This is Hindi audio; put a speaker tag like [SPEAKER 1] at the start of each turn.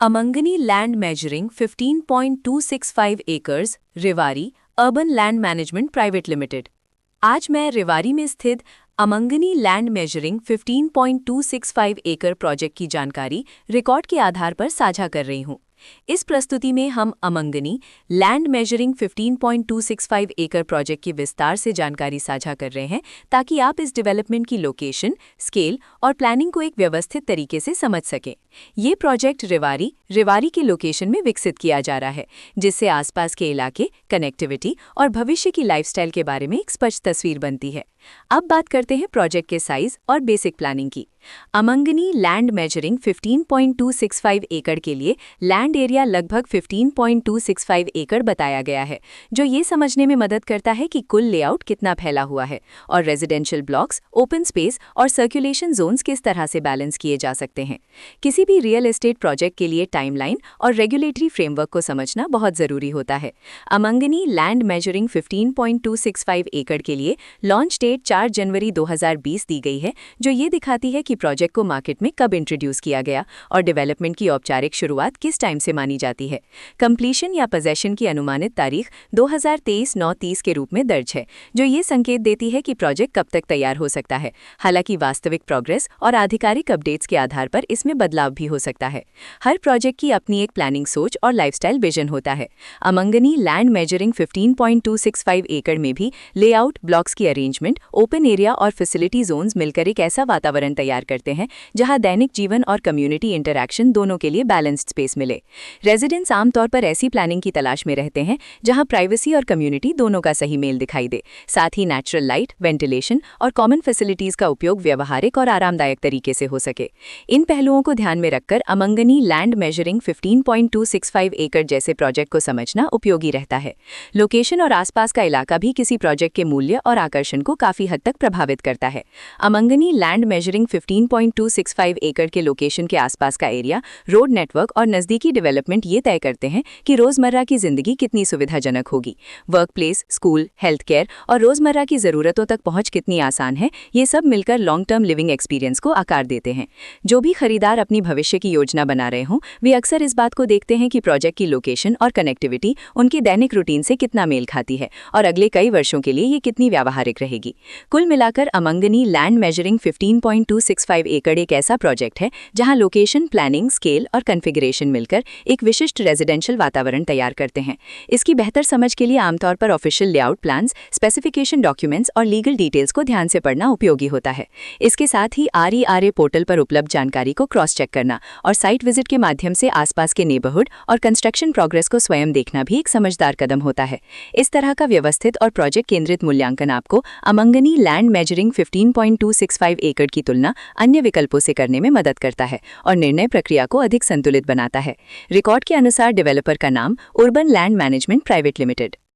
[SPEAKER 1] Amangani Land Measuring 15.265 Acres, Rewari, urban land management private limited. आज मैं रेवारी में स्थित अमंगनी लैंड मेजरिंग 15.265 एकड़ प्रोजेक्ट की जानकारी रिकॉर्ड के आधार पर साझा कर रही हूं। इस प्रस्तुति में हम अमंगनी लैंड मेजरिंग 15.265 एकड़ प्रोजेक्ट की विस्तार से जानकारी साझा कर रहे हैं ताकि आप इस डेवलपमेंट की लोकेशन, स्केल और प्लानिंग को एक व्यवस्थित तरीके से समझ सकें। ये प्रोजेक्ट रेवारी के लोकेशन में विकसित किया जा रहा है, जिससे आसपास के इलाके, कनेक्टिविटी और भविष्य की लाइफस्टाइल के बारे में एक स्पष्ट तस्वीर बनती है। अब बात करते हैं प्रोजेक्ट के साइज और बेसिक प्लानिंग की। अमंगनी लैंड मेजरिंग 15.265 एकड़ के लिए लैंड एरिया लगभग 15.265 एकड़ बताया गया है, जो ये समझने में मदद करता है कि कुल लेआउट कितना फैला हुआ है और रेजिडेंशियल ब्लॉक्स, ओपन स्पेस और सर्कुलेशन जोन्स किस तरह से बैलेंस किए जा सकते हैं। किसी भी रियल एस्टेट प्रोजेक्ट के लिए टाइमलाइन और रेगुलेटरी फ्रेमवर्क को समझना बहुत ज़रूरी होता है। अमंगनी लैंड मेजरिंग 15.265 एकड़ के लिए लॉन्च डेट 4 जनवरी 2020 दी गई है, जो ये दिखाती है कि प्रोजेक्ट को मार्केट में कब इंट्रोड्यूस किया गया और डेवलपमेंट की औपचारिक शुरुआत किस टाइम से मानी जाती है। कंप्लीशन या पोजेशन की अनुमानित तारीख 2023-9-30 के रूप में दर्ज है, जो ये संकेत देती है कि प्रोजेक्ट कब तक तैयार हो सकता है। हालांकि वास्तविक प्रोग्रेस और आधिकारिक अपडेट्स के आधार पर इसमें बदलाव भी हो सकता है। हर प्रोजेक्ट की अपनी एक प्लानिंग सोच और लाइफस्टाइल विजन होता है। अमंगनी लैंड मेजरिंग 15.265 एकड़ में भी लेआउट, ब्लॉक्स की अरेंजमेंट, ओपन एरिया और फैसिलिटी जोन्स मिलकर एक ऐसा वातावरण तैयार करते हैं जहां दैनिक जीवन और कम्युनिटी इंटरैक्शन दोनों के लिए बैलेंस्ड स्पेस मिले। रेजिडेंट्स आमतौर पर ऐसी प्लानिंग की तलाश में रहते हैं जहां प्राइवेसी और कम्युनिटी दोनों का सही मेल दिखाई दे। साथ ही नेचुरल लाइट, वेंटिलेशन और कॉमन फैसिलिटीज का उपयोग व्यवहारिक और आरामदायक तरीके से हो सके। इन पहलुओं को ध्यान में रखकर अमंगनी लैंड मेजरिंग 15.265 एकड़ जैसे प्रोजेक्ट को समझना उपयोगी रहता है। लोकेशन और आसपास का इलाका भी किसी प्रोजेक्ट के मूल्य और आकर्षण को काफी हद तक प्रभावित करता है। अमंगनी लैंड मेजरिंग 15.265 एकड़ के लोकेशन के आसपास का एरिया, रोड नेटवर्क और नजदीकी डेवलपमेंट ये तय करते हैं कि रोजमर्रा की जिंदगी कितनी सुविधाजनक होगी। Work place, school, health care और रोजमर्रा की जरूरतों तक पहुंच कितनी आसान है, ये सब मिलकर लॉन्ग टर्म लिविंग एक्सपीरियंस को आकार देते हैं। जो भी खरीदार अपनी भविष्य की योजना बना रहे हों, वे अक्सर इस बात को देखते हैं कि प्रोजेक्ट की लोकेशन और कनेक्टिविटी उनके दैनिक रूटीन से कितना मेल खाती है और अगले कई वर्षों के लिए ये कितनी व्यावहारिक रहेगी। कुल मिलाकर अमंगनी लैंड मेजरिंग 15.265 एकड़ एक ऐसा प्रोजेक्ट है जहां लोकेशन, प्लानिंग, स्केल और कॉन्फ़िगरेशन मिलकर एक विशिष्ट रेजिडेंशियल वातावरण तैयार करते हैं। इसकी बेहतर समझ के लिए आमतौर पर official layout plans, specification documents और लीगल डिटेल्स को ध्यान से पढ़ना उपयोगी होता है। इसके साथ ही RERA पोर्टल पर उपलब्ध जानकारी को क्रॉस चेक करना और साइट विजिट के माध्यम से आसपास के नेबरहुड और कंस्ट्रक्शन प्रोग्रेस को स्वयं देखना भी एक समझदार कदम होता है। इस तरह का व्यवस्थित और प्रोजेक्ट केंद्रित मूल्यांकन आपको अमंगनी लैंड मेजरिंग 15.265 एकड़ की तुलना अन्य विकल्पों से करने में मदद करता है और निर्णय प्रक्रिया को अधिक संतुलित बनाता है। रिकॉर्ड के अनुसार डेवलपर का नाम urban land management private limited.